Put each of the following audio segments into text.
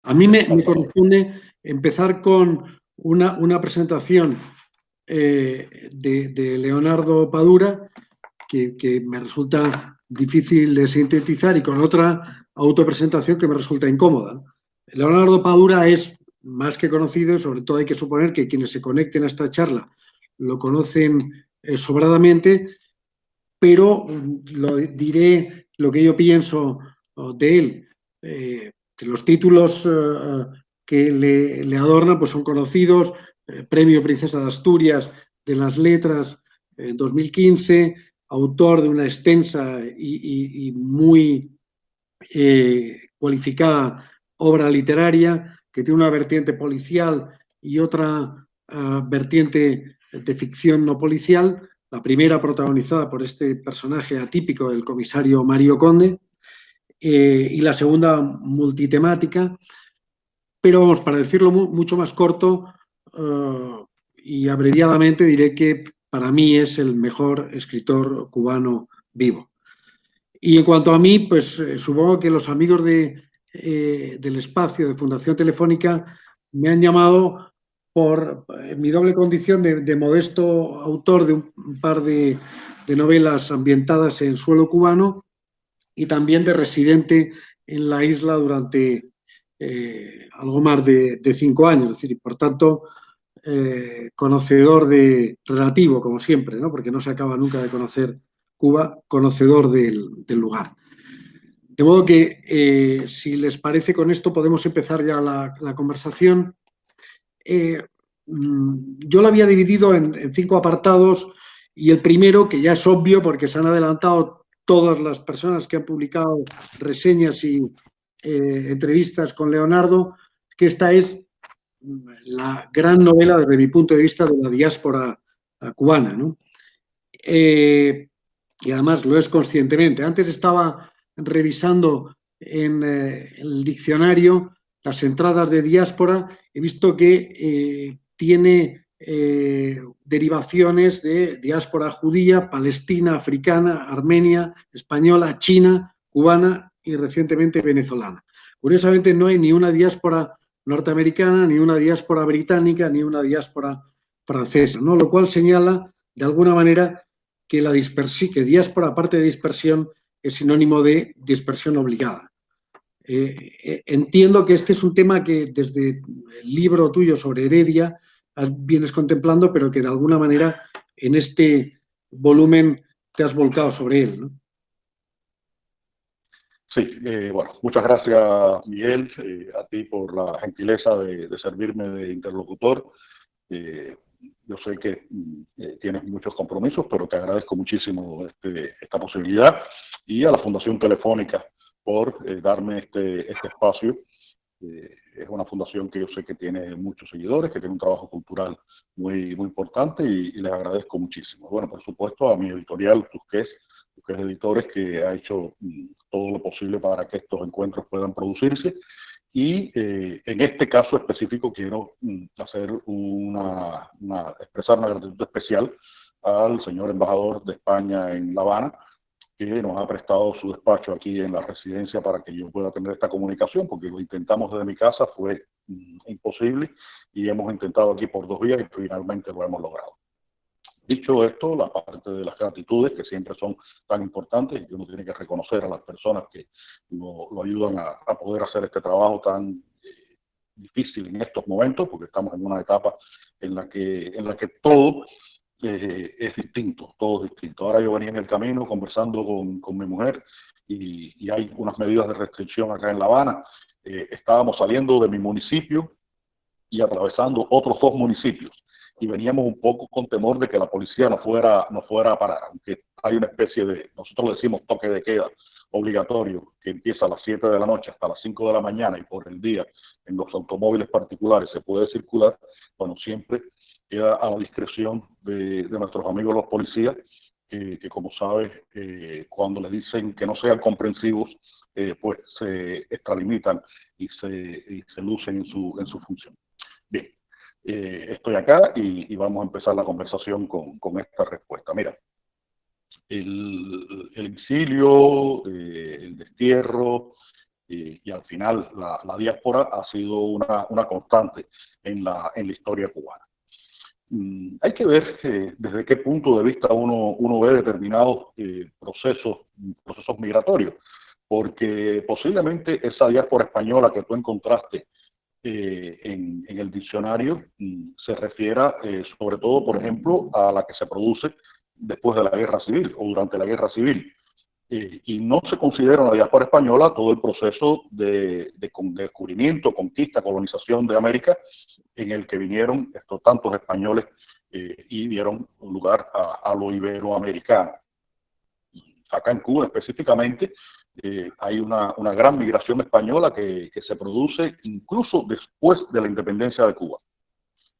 A mí me corresponde empezar con una presentación de Leonardo Padura, que me resulta difícil de sintetizar, y con otra autopresentación que me resulta incómoda. Leonardo Padura es más que conocido, sobre todo hay que suponer que quienes se conecten a esta charla lo conocen sobradamente, pero diré lo que yo pienso de él. Los títulos que le adornan pues son conocidos: Premio Princesa de Asturias de las Letras 2015, autor de una extensa y muy cualificada obra literaria que tiene una vertiente policial y otra vertiente de ficción no policial. La primera protagonizada por este personaje atípico del comisario Mario Conde, y la segunda multitemática. Pero vamos, para decirlo mucho más corto y abreviadamente, diré que para mí es el mejor escritor cubano vivo. Y en cuanto a mí, pues supongo que los amigos del espacio de Fundación Telefónica me han llamado por mi doble condición de modesto autor de un par de novelas ambientadas en suelo cubano, y también de residente en la isla durante algo más de 5 años. Es decir, por tanto, conocedor relativo, como siempre, ¿no? Porque no se acaba nunca de conocer Cuba, conocedor del lugar. De modo que, si les parece, con esto podemos empezar ya la conversación. Yo la había dividido en 5 apartados, y el primero, que ya es obvio porque se han adelantado todas las personas que han publicado reseñas y entrevistas con Leonardo, que esta es la gran novela, desde mi punto de vista, de la diáspora cubana, ¿no? Y además lo es conscientemente. Antes estaba revisando en el diccionario las entradas de diáspora, he visto que tiene derivaciones de diáspora judía, palestina, africana, armenia, española, china, cubana y recientemente venezolana. Curiosamente, no hay ni una diáspora norteamericana, ni una diáspora británica, ni una diáspora francesa, ¿no? Lo cual señala, de alguna manera, que la dispersión, que diáspora, aparte de dispersión, es sinónimo de dispersión obligada. Entiendo que este es un tema que desde el libro tuyo sobre Heredia vienes contemplando, pero que de alguna manera en este volumen te has volcado sobre él, ¿no? Sí, bueno, muchas gracias, Miguel, a ti por la gentileza de servirme de interlocutor. Yo sé que tienes muchos compromisos, pero te agradezco muchísimo esta posibilidad, y a la Fundación Telefónica por darme este espacio. Es una fundación que yo sé que tiene muchos seguidores, que tiene un trabajo cultural muy importante, y les agradezco muchísimo. Bueno, por supuesto, a mi editorial Tusqués Editores, que ha hecho todo lo posible para que estos encuentros puedan producirse. Y en este caso específico quiero expresar una gratitud especial al señor embajador de España en La Habana, que nos ha prestado su despacho aquí en la residencia para que yo pueda tener esta comunicación, porque lo intentamos desde mi casa, fue imposible, y hemos intentado aquí por 2 días y finalmente lo hemos logrado. Dicho esto, la parte de las gratitudes, que siempre son tan importantes, y uno tiene que reconocer a las personas que lo ayudan a poder hacer este trabajo tan difícil en estos momentos, porque estamos en una etapa en la que todo es distinto, todo es distinto. Ahora yo venía en el camino conversando con mi mujer, y hay unas medidas de restricción acá en La Habana. Estábamos saliendo de mi municipio y atravesando otros 2 municipios, y veníamos un poco con temor de que la policía nos fuera a parar, aunque hay una especie de, nosotros le decimos toque de queda obligatorio, que empieza a las 7 de la noche hasta las 5 de la mañana, y por el día en los automóviles particulares se puede circular. Bueno, siempre queda a la discreción de nuestros amigos los policías, que como sabes, cuando les dicen que no sean comprensivos, pues se extralimitan y se lucen en su función. Bien, estoy acá y vamos a empezar la conversación con esta respuesta. Mira, el exilio, el destierro, y al final la diáspora ha sido una constante en la historia cubana. Hay que ver desde qué punto de vista uno ve determinados procesos migratorios, porque posiblemente esa diáspora española que tú encontraste en el diccionario se refiera sobre todo, por ejemplo, a la que se produce después de la Guerra Civil o durante la Guerra Civil. Y no se considera en la diáspora española todo el proceso de descubrimiento, conquista, colonización de América, en el que vinieron estos tantos españoles y dieron lugar a lo iberoamericano. Acá en Cuba específicamente hay una gran migración española que se produce incluso después de la independencia de Cuba.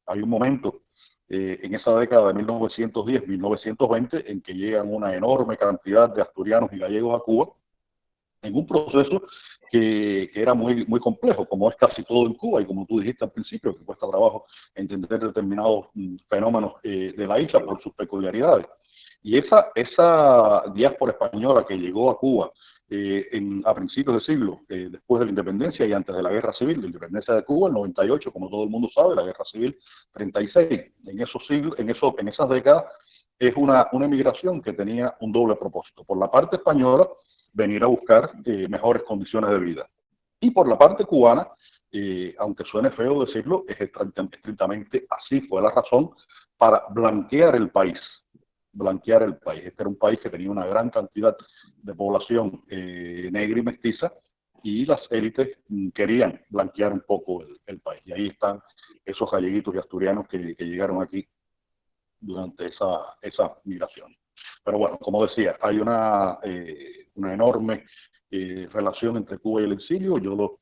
Hay un momento en esa década de 1910-1920 en que llegan una enorme cantidad de asturianos y gallegos a Cuba en un proceso que era muy complejo, como es casi todo en Cuba, y como tú dijiste al principio, que cuesta trabajo entender determinados fenómenos de la isla por sus peculiaridades. Y esa diáspora española que llegó a Cuba a principios del siglo, después de la independencia y antes de la Guerra Civil, la independencia de Cuba, el 98, como todo el mundo sabe, la Guerra Civil, 36. En esos siglos, en esas décadas, es una emigración que tenía un doble propósito. Por la parte española, venir a buscar mejores condiciones de vida. Y por la parte cubana, aunque suene feo decirlo, es estrictamente así, fue la razón para blanquear el país. Blanquear el país. Este era un país que tenía una gran cantidad de población negra y mestiza, y las élites querían blanquear un poco el país. Y ahí están esos galleguitos y asturianos que llegaron aquí durante esa migración. Pero bueno, como decía, hay una enorme relación entre Cuba y el exilio. Yo lo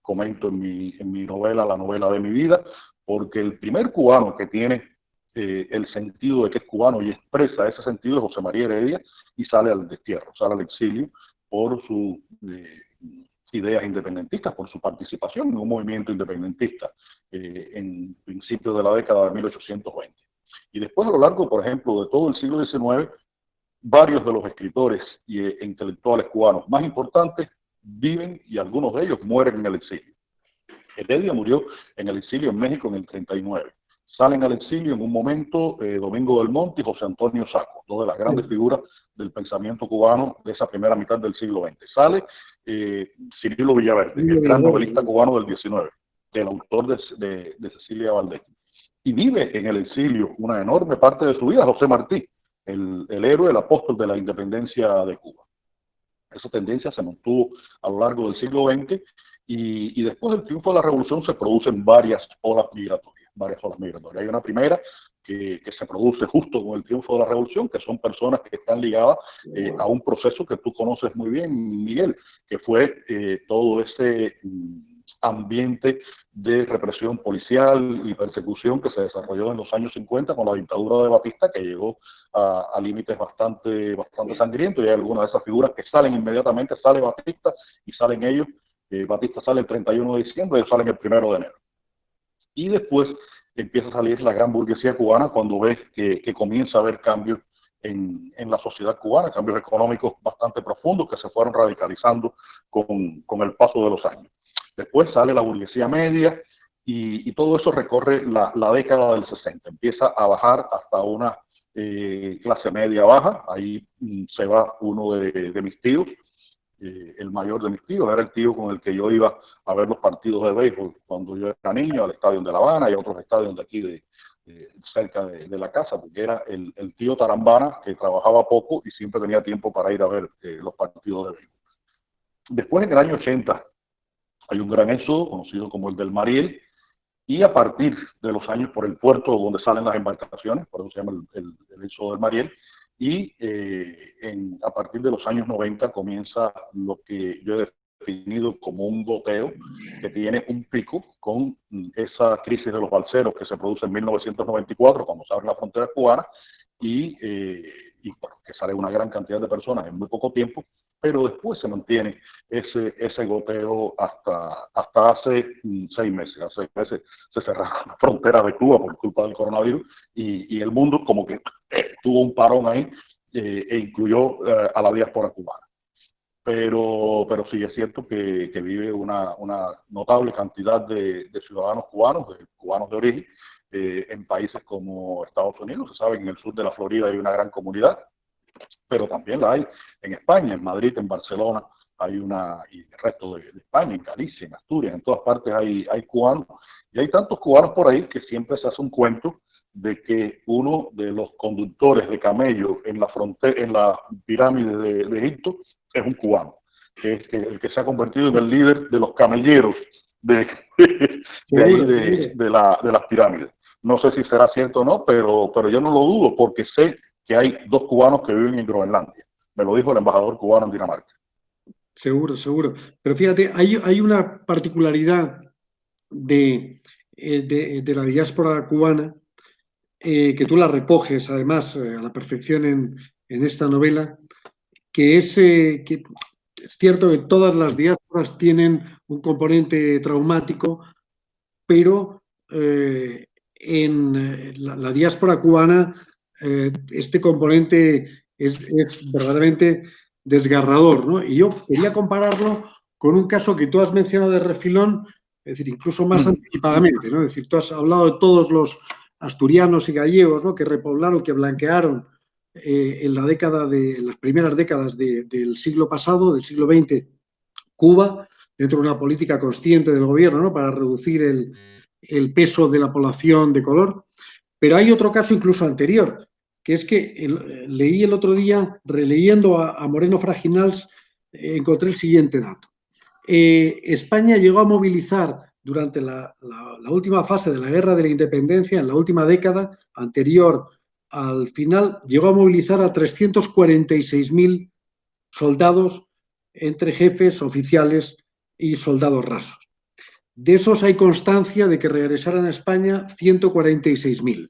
comento en mi novela, La novela de mi vida, porque el primer cubano que tiene el sentido de que es cubano y expresa ese sentido es José María Heredia, y sale al destierro, sale al exilio por sus ideas independentistas, por su participación en un movimiento independentista en principios de la década de 1820. Y después, a lo largo, por ejemplo, de todo el siglo XIX, varios de los escritores e intelectuales cubanos más importantes viven, y algunos de ellos mueren en el exilio. Heredia murió en el exilio en México en el 39. Salen al exilio en un momento Domingo del Monte y José Antonio Saco, dos de las grandes figuras del pensamiento cubano de esa primera mitad del siglo XX. Sale Cirilo Villaverde, el gran novelista cubano del 19, el autor de Cecilia Valdés. Y vive en el exilio una enorme parte de su vida José Martí, el héroe, el apóstol de la independencia de Cuba. Esa tendencia se mantuvo a lo largo del siglo XX, y después del triunfo de la revolución se producen varias olas migratorias. Hay una primera que se produce justo con el triunfo de la revolución, que son personas que están ligadas a un proceso que tú conoces muy bien, Miguel, que fue todo ese ambiente de represión policial y persecución que se desarrolló en los años 50 con la dictadura de Batista, que llegó a límites bastante sangrientos, y hay algunas de esas figuras que salen inmediatamente. Sale Batista y salen ellos. Batista sale el 31 de diciembre, ellos salen el 1 de enero. Y después empieza a salir la gran burguesía cubana cuando ves que comienza a haber cambios en la sociedad cubana, cambios económicos bastante profundos que se fueron radicalizando con el paso de los años. Después sale la burguesía media, y todo eso recorre la década del 60. Empieza a bajar hasta una clase media baja. Ahí se va uno de mis tíos, el mayor de mis tíos. Era el tío con el que yo iba a ver los partidos de béisbol cuando yo era niño, al estadio de La Habana y a otros estadios de aquí cerca de la casa, porque era el tío Tarambana, que trabajaba poco y siempre tenía tiempo para ir a ver los partidos de béisbol. Después, en el año 80, hay un gran éxodo conocido como el del Mariel, y a partir de los años, por el puerto donde salen las embarcaciones, por eso se llama el éxodo del Mariel, y a partir de los años 90 comienza lo que yo he definido como un goteo que tiene un pico con esa crisis de los balseros que se produce en 1994 cuando se abre la frontera cubana, y bueno, que sale una gran cantidad de personas en muy poco tiempo, pero después se mantiene ese goteo hasta hace 6 meses. Hace 6 meses se cerraron las fronteras de Cuba por culpa del coronavirus, y el mundo como que tuvo un parón ahí e incluyó a la diáspora cubana. pero sí es cierto que vive una notable cantidad de ciudadanos cubanos de origen, en países como Estados Unidos. Se sabe que en el sur de la Florida hay una gran comunidad, pero también la hay en España, en Madrid, en Barcelona, hay una, y el resto de España, en Galicia, en Asturias, en todas partes hay cubanos. Y hay tantos cubanos por ahí que siempre se hace un cuento de que uno de los conductores de camello en la frontera, en la pirámide de Egipto, es un cubano, que es el que se ha convertido en el líder de los camelleros de, de ahí, Seguro, seguro. de las pirámides. No sé si será cierto o no, pero yo no lo dudo, porque sé que hay 2 cubanos que viven en Groenlandia. Me lo dijo el embajador cubano en Dinamarca. Seguro, seguro. Pero fíjate, hay una particularidad de la diáspora cubana, que tú la recoges además a la perfección en esta novela, que que es cierto que todas las diásporas tienen un componente traumático, pero en la diáspora cubana este componente es verdaderamente desgarrador, ¿no? Y yo quería compararlo con un caso que tú has mencionado de refilón, es decir, incluso más anticipadamente, ¿no? Es decir, tú has hablado de todos los asturianos y gallegos, ¿no?, que repoblaron, que blanquearon en las primeras décadas del siglo pasado, del siglo XX, Cuba, dentro de una política consciente del gobierno, ¿no?, para reducir el peso de la población de color. Pero hay otro caso incluso anterior, que es que leí el otro día, releyendo a Moreno Fraginals, encontré el siguiente dato. España llegó a movilizar durante la última fase de la Guerra de la Independencia, en la última década anterior al final, llegó a movilizar a 346.000 soldados entre jefes, oficiales y soldados rasos. De esos hay constancia de que regresaran a España 146.000.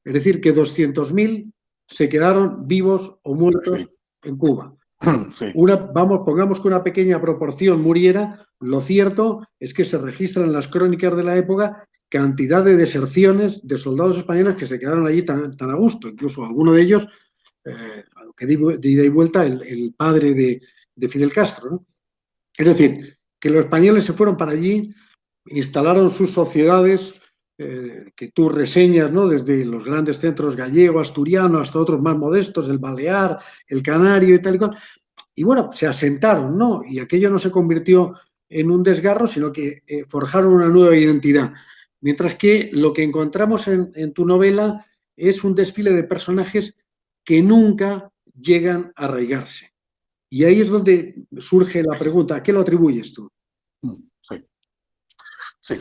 Es decir, que 200.000 se quedaron vivos o muertos en Cuba. Sí. Pongamos que una pequeña proporción muriera. Lo cierto es que se registran en las crónicas de la época cantidad de deserciones de soldados españoles que se quedaron allí tan a gusto. Incluso alguno de ellos, que de ida y vuelta, el padre de Fidel Castro, ¿no? Es decir, que los españoles se fueron para allí, instalaron sus sociedades, que tú reseñas, ¿no?, desde los grandes centros gallego, asturiano, hasta otros más modestos, el balear, el canario y tal y cual. Y bueno, se asentaron, ¿no? Y aquello no se convirtió en un desgarro, sino que forjaron una nueva identidad. Mientras que lo que encontramos en tu novela es un desfile de personajes que nunca llegan a arraigarse. Y ahí es donde surge la pregunta, ¿a qué lo atribuyes tú? Sí, sí.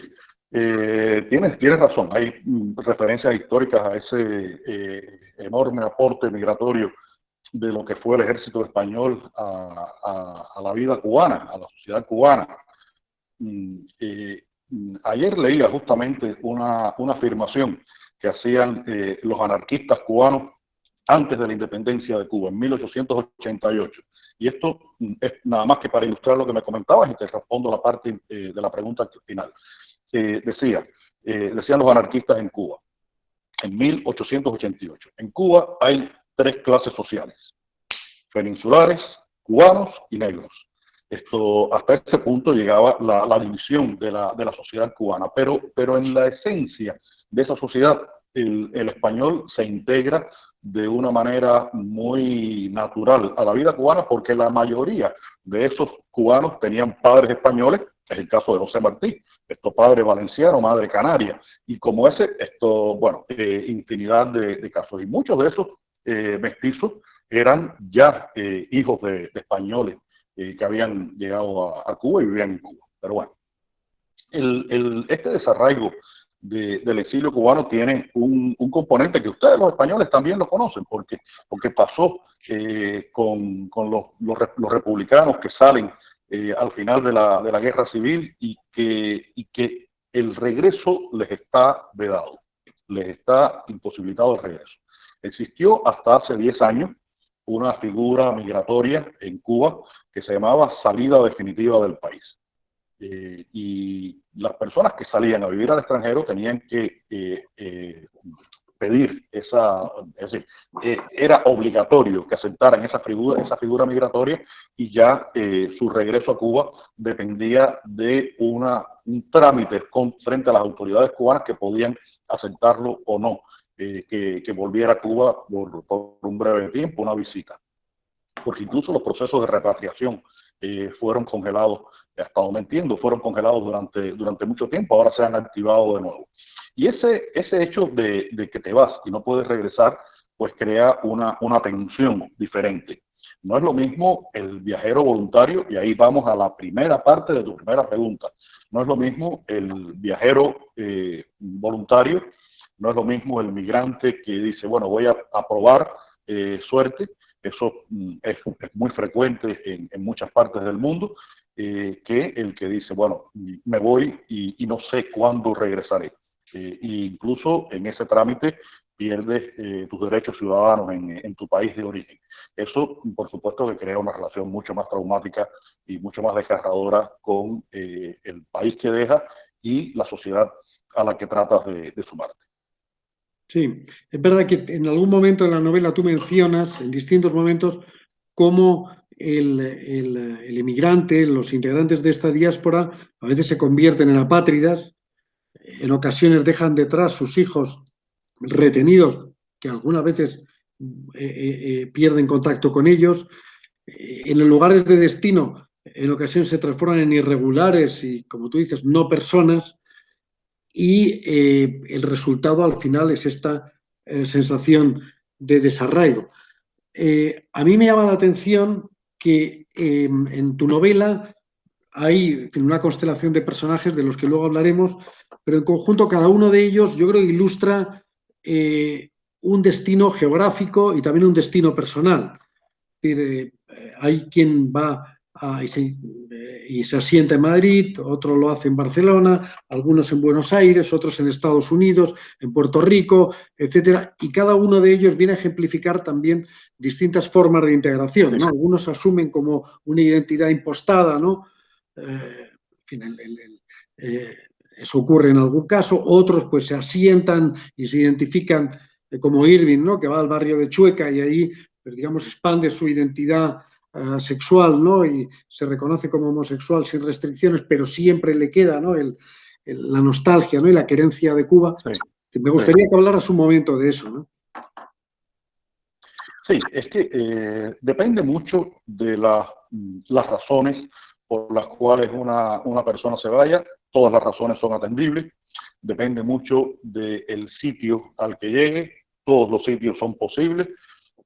Tienes razón. Hay referencias históricas a ese enorme aporte migratorio de lo que fue el ejército español a la vida cubana, a la sociedad cubana. Ayer leía justamente una afirmación que hacían los anarquistas cubanos antes de la independencia de Cuba, en 1888. Y esto es nada más que para ilustrar lo que me comentabas, y te respondo la parte de la pregunta final. Decían los anarquistas en Cuba, en 1888. En Cuba hay 3 clases sociales: peninsulares, cubanos y negros. Hasta ese punto llegaba la división de la sociedad cubana, pero en la esencia de esa sociedad el español se integra de una manera muy natural a la vida cubana, porque la mayoría de esos cubanos tenían padres españoles. Es el caso de José Martí, padre valenciano, madre canaria, y como infinidad de casos, y muchos de esos mestizos eran ya hijos de españoles que habían llegado a Cuba y vivían en Cuba. Pero bueno, este desarraigo del exilio cubano tiene un componente que ustedes los españoles también lo conocen, porque pasó con los republicanos que salen al final de la guerra civil, y que el regreso les está vedado, les está imposibilitado el regreso. Existió hasta hace 10 años una figura migratoria en Cuba que se llamaba salida definitiva del país. Y las personas que salían a vivir al extranjero tenían que pedir esa, es decir, era obligatorio que aceptaran esa figura migratoria, y ya su regreso a Cuba dependía de un trámite frente a las autoridades cubanas que podían aceptarlo o no, que volviera a Cuba por un breve tiempo, una visita. Porque incluso los procesos de repatriación fueron congelados, hasta donde entiendo, fueron congelados durante mucho tiempo, ahora se han activado de nuevo. Y ese hecho de que te vas y no puedes regresar, pues crea una tensión diferente. No es lo mismo el viajero voluntario, y ahí vamos a la primera parte de tu primera pregunta. No es lo mismo el viajero voluntario, no es lo mismo el migrante que dice, bueno, voy a probar suerte. Eso es muy frecuente en muchas partes del mundo, que el que dice, bueno, me voy y no sé cuándo regresaré. E incluso en ese trámite pierdes tus derechos ciudadanos en tu país de origen. Eso, por supuesto, que crea una relación mucho más traumática y mucho más desgarradora con el país que dejas y la sociedad a la que tratas de sumarte. Sí, es verdad que en algún momento de la novela tú mencionas, en distintos momentos, cómo el inmigrante, los integrantes de esta diáspora, a veces se convierten en apátridas, en ocasiones dejan detrás sus hijos retenidos, que algunas veces pierden contacto con ellos. En los lugares de destino, en ocasiones se transforman en irregulares y, como tú dices, no personas. Y el resultado al final es esta sensación de desarraigo. A mí me llama la atención que en tu novela hay una constelación de personajes de los que luego hablaremos, pero en conjunto cada uno de ellos yo creo que ilustra un destino geográfico y también un destino personal. Es decir, hay quien va y se asienta en Madrid, otro lo hace en Barcelona, algunos en Buenos Aires, otros en Estados Unidos, en Puerto Rico, etcétera. Y cada uno de ellos viene a ejemplificar también distintas formas de integración, ¿no? Algunos asumen como una identidad impostada, ¿no? En fin, eso ocurre en algún caso. Otros pues se asientan y se identifican como Irving, ¿no? Que va al barrio de Chueca y ahí, pues, digamos, expande su identidad sexual, ¿no? Y se reconoce como homosexual sin restricciones, pero siempre le queda, ¿no? La nostalgia, ¿no? Y la querencia de Cuba. Sí. Me gustaría que hablaras un momento de eso, ¿no? Sí, es que depende mucho de las razones por las cuales una persona se vaya. Todas las razones son atendibles. Depende mucho del sitio al que llegue. Todos los sitios son posibles.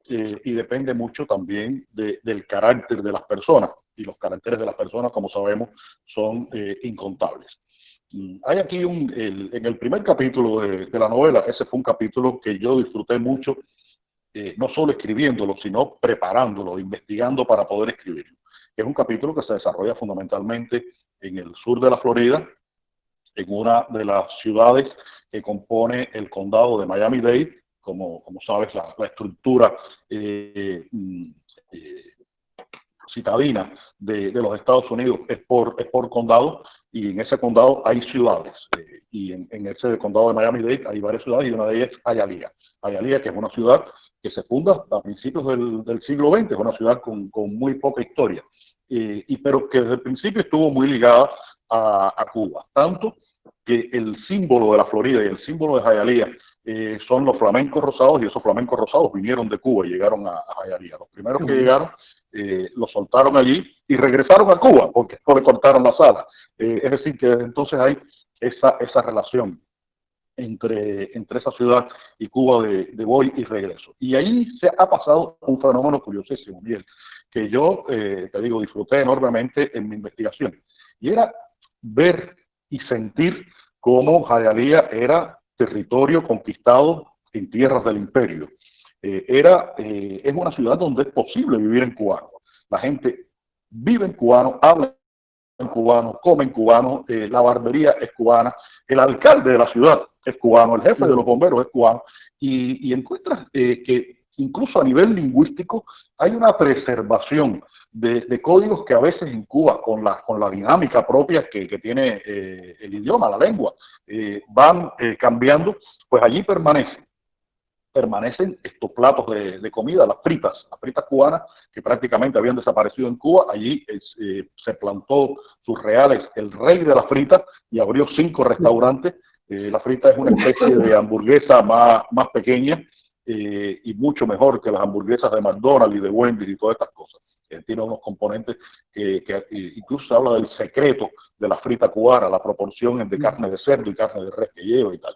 Y depende mucho también del carácter de las personas. Y los caracteres de las personas, como sabemos, son incontables. Hay aquí en el primer capítulo de la novela, ese fue un capítulo que yo disfruté mucho, no solo escribiéndolo, sino preparándolo, investigando para poder escribirlo. Es un capítulo que se desarrolla fundamentalmente en el sur de la Florida, en una de las ciudades que compone el condado de Miami-Dade. Como sabes, la estructura citadina de los Estados Unidos es por condado, y en ese condado hay ciudades. Y en ese condado de Miami-Dade hay varias ciudades, y una de ellas es Hialeah. Hialeah, que es una ciudad que se funda a principios del siglo XX, es una ciudad con muy poca historia, pero que desde el principio estuvo muy ligada a Cuba. Tanto que el símbolo de la Florida y el símbolo de Hialeah son los flamencos rosados, y esos flamencos rosados vinieron de Cuba y llegaron a Hialeah. Los primeros que llegaron los soltaron allí y regresaron a Cuba porque no le cortaron las alas. Es decir, que desde entonces hay esa relación entre esa ciudad y Cuba de voy y regreso. Y ahí se ha pasado un fenómeno curiosísimo, Miguel, que yo, te digo, disfruté enormemente en mi investigación. Y era ver y sentir cómo Hialeah era territorio conquistado en tierras del imperio. Es una ciudad donde es posible vivir en cubano. La gente vive en cubano, habla en cubano, come en cubano, la barbería es cubana, el alcalde de la ciudad es cubano, el jefe de los bomberos es cubano, y encuentras que incluso a nivel lingüístico hay una preservación de códigos que a veces en Cuba, con la dinámica propia que tiene el idioma, la lengua, van cambiando, pues allí permanecen. permanecen estos platos de comida, las fritas cubanas, que prácticamente habían desaparecido en Cuba. Allí se plantó sus reales el rey de la frita y abrió 5 restaurantes. La frita es una especie de hamburguesa más pequeña y mucho mejor que las hamburguesas de McDonald's y de Wendy's y todas estas cosas. Tiene unos componentes que incluso se habla del secreto de la frita cubana, la proporción entre carne de cerdo y carne de res que lleva y tal.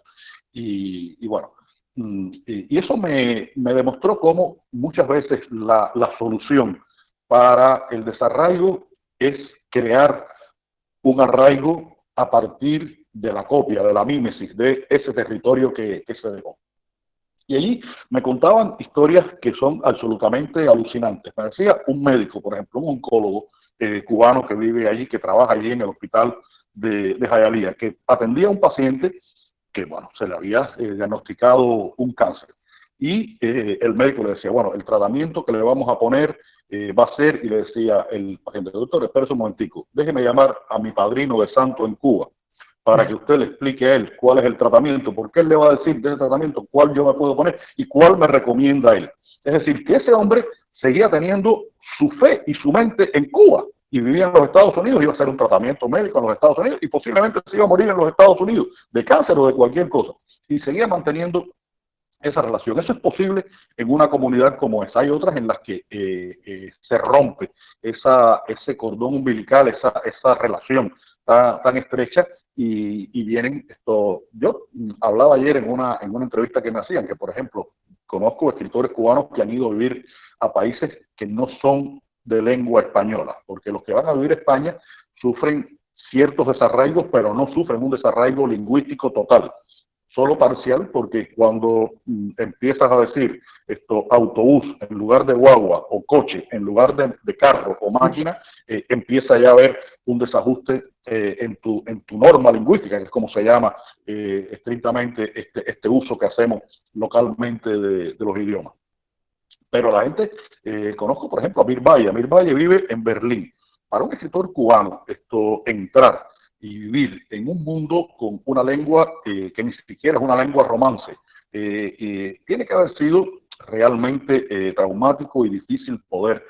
Y bueno, y eso me demostró cómo muchas veces la solución para el desarraigo es crear un arraigo a partir de la copia, de la mímesis de ese territorio que se dejó. Y allí me contaban historias que son absolutamente alucinantes. Me decía un médico, por ejemplo, un oncólogo cubano que vive allí, que trabaja allí en el hospital de Hialeah, que atendía a un paciente que, bueno, se le había diagnosticado un cáncer. Y el médico le decía, bueno, el tratamiento que le vamos a poner va a ser, y le decía el paciente, doctor, espérese un momentico, déjeme llamar a mi padrino de santo en Cuba, para que usted le explique a él cuál es el tratamiento, porque él le va a decir de ese tratamiento cuál yo me puedo poner y cuál me recomienda a él. Es decir, que ese hombre seguía teniendo su fe y su mente en Cuba y vivía en los Estados Unidos, iba a hacer un tratamiento médico en los Estados Unidos y posiblemente se iba a morir en los Estados Unidos de cáncer o de cualquier cosa. Y seguía manteniendo esa relación. Eso es posible en una comunidad como esa. Hay otras en las que se rompe ese cordón umbilical, esa relación tan estrecha y vienen esto. Yo hablaba ayer en una entrevista que me hacían que, por ejemplo, conozco escritores cubanos que han ido a vivir a países que no son de lengua española, porque los que van a vivir a España sufren ciertos desarraigos, pero no sufren un desarraigo lingüístico total, solo parcial, porque cuando empiezas a decir autobús en lugar de guagua o coche en lugar de carro o máquina, empieza ya a haber un desajuste en tu norma lingüística, que es como se llama estrictamente este uso que hacemos localmente de los idiomas. Pero la gente, conozco por ejemplo a Mir Valle. Mir Valle vive en Berlín. Para un escritor cubano, entrar y vivir en un mundo con una lengua que ni siquiera es una lengua romance, tiene que haber sido realmente traumático y difícil poder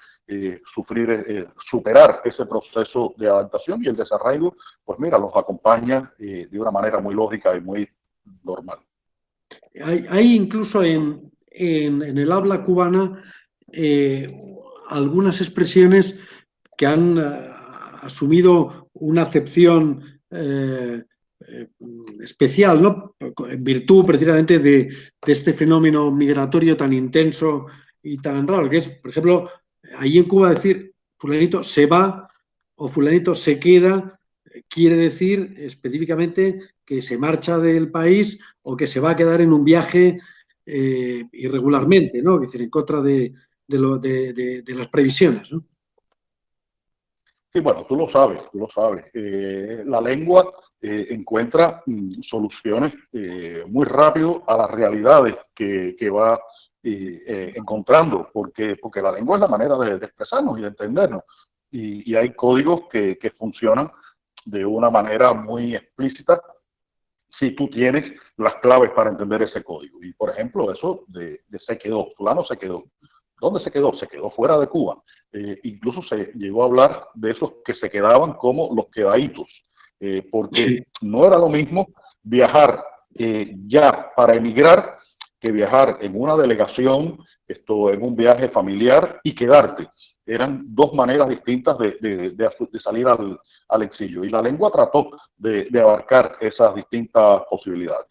superar ese proceso de adaptación, y el desarraigo, pues mira, los acompaña de una manera muy lógica y muy normal. Hay incluso en el habla cubana algunas expresiones que han asumido una acepción especial, ¿no? En virtud precisamente de este fenómeno migratorio tan intenso y tan raro, que es, por ejemplo, allí en Cuba decir fulanito se va o fulanito se queda quiere decir específicamente que se marcha del país o que se va a quedar en un viaje irregularmente, ¿no? Es decir, en contra de las previsiones, ¿no? Sí, bueno, tú lo sabes. La lengua encuentra soluciones muy rápido a las realidades que va encontrando, porque la lengua es la manera de expresarnos y de entendernos. Y hay códigos que funcionan de una manera muy explícita si tú tienes las claves para entender ese código. Y, por ejemplo, eso de se quedó, fulano se quedó. ¿Dónde se quedó? Se quedó fuera de Cuba. Incluso se llegó a hablar de esos que se quedaban como los quedaditos, porque sí, no era lo mismo viajar ya para emigrar que viajar en una delegación, en un viaje familiar y quedarte. Eran dos maneras distintas de salir al exilio. Y la lengua trató de abarcar esas distintas posibilidades.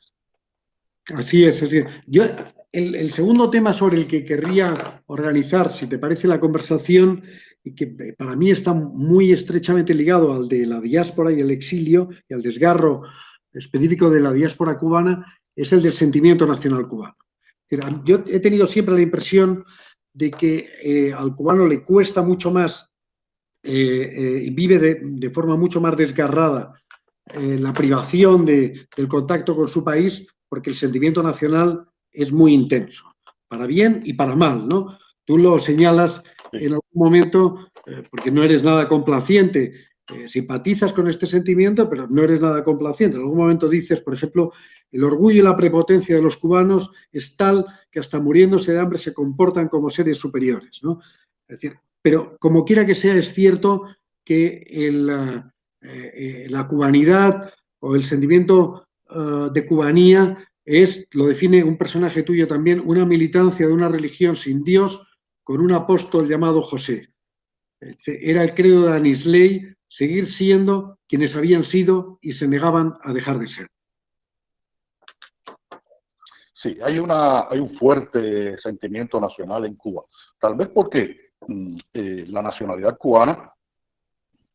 Así es, así es. Yo, el segundo tema sobre el que querría organizar, si te parece, la conversación, y que para mí está muy estrechamente ligado al de la diáspora y el exilio y al desgarro específico de la diáspora cubana, es el del sentimiento nacional cubano. Yo he tenido siempre la impresión de que al cubano le cuesta mucho más y vive de forma mucho más desgarrada la privación del contacto con su país, porque el sentimiento nacional es muy intenso, para bien y para mal, ¿no? Tú lo señalas en algún momento, porque no eres nada complaciente simpatizas con este sentimiento, pero no eres nada complaciente. En algún momento dices, por ejemplo, el orgullo y la prepotencia de los cubanos es tal que hasta muriéndose de hambre se comportan como seres superiores, ¿no? Es decir, pero como quiera que sea, es cierto que la cubanidad o el sentimiento de cubanía lo define un personaje tuyo también, una militancia de una religión sin Dios con un apóstol llamado José. Era el credo de Anisley seguir siendo quienes habían sido y se negaban a dejar de ser. Sí, hay un fuerte sentimiento nacional en Cuba, tal vez porque la nacionalidad cubana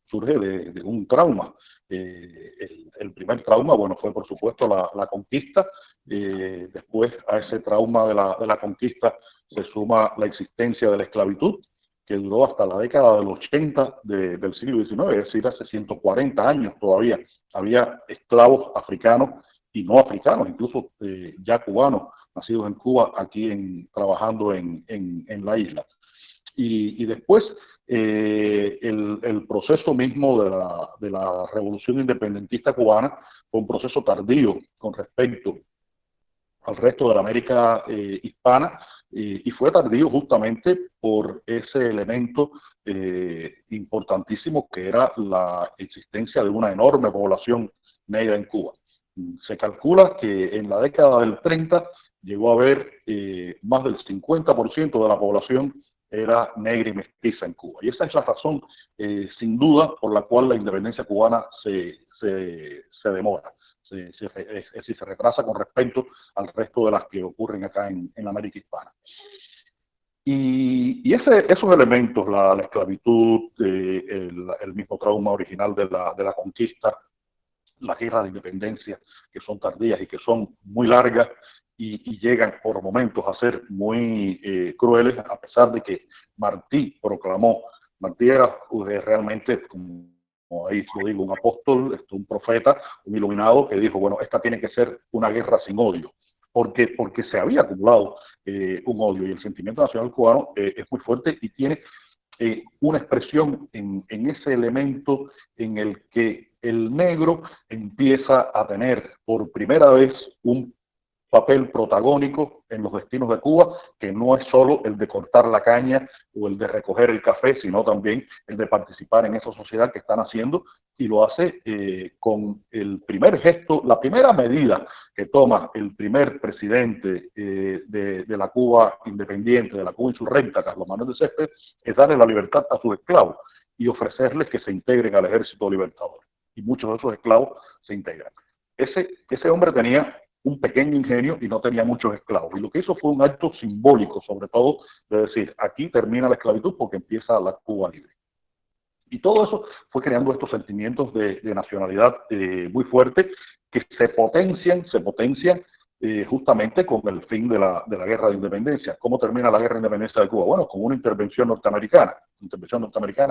surge de un trauma. El primer trauma, bueno, fue por supuesto la conquista. Después a ese trauma de la conquista se suma la existencia de la esclavitud, que duró hasta la década del 80 del siglo XIX, es decir, hace 140 años todavía. Había esclavos africanos y no africanos, incluso ya cubanos, nacidos en Cuba, aquí trabajando en la isla. Y después el proceso mismo de la revolución independentista cubana fue un proceso tardío con respecto al resto de la América hispana, y fue tardío justamente por ese elemento importantísimo que era la existencia de una enorme población negra en Cuba. Se calcula que en la década del 30 llegó a haber más del 50% de la población era negra y mestiza en Cuba. Y esa es la razón, sin duda, por la cual la independencia cubana se demora. Se retrasa con respecto al resto de las que ocurren acá en la América hispana. Y esos elementos, la esclavitud, el mismo trauma original de la conquista, las guerras de independencia, que son tardías y que son muy largas y llegan por momentos a ser muy crueles, a pesar de que Martí era realmente, como ahí lo digo, un apóstol, un profeta, un iluminado, que dijo, bueno, esta tiene que ser una guerra sin odio, porque se había acumulado un odio, y el sentimiento nacional cubano es muy fuerte y tiene una expresión en ese elemento en el que el negro empieza a tener por primera vez un papel protagónico en los destinos de Cuba, que no es solo el de cortar la caña o el de recoger el café, sino también el de participar en esa sociedad que están haciendo, y lo hace con el primer gesto, la primera medida que toma el primer presidente de la Cuba independiente, de la Cuba insurrecta, Carlos Manuel de Céspedes, es darle la libertad a sus esclavos y ofrecerles que se integren al ejército libertador. Y muchos de esos esclavos se integran. Ese hombre tenía un pequeño ingenio y no tenía muchos esclavos. Y lo que hizo fue un acto simbólico, sobre todo, de decir, aquí termina la esclavitud porque empieza la Cuba libre. Y todo eso fue creando estos sentimientos de nacionalidad muy fuertes que se potencian justamente con el fin de la guerra de independencia. ¿Cómo termina la guerra de independencia de Cuba? Bueno, con una intervención norteamericana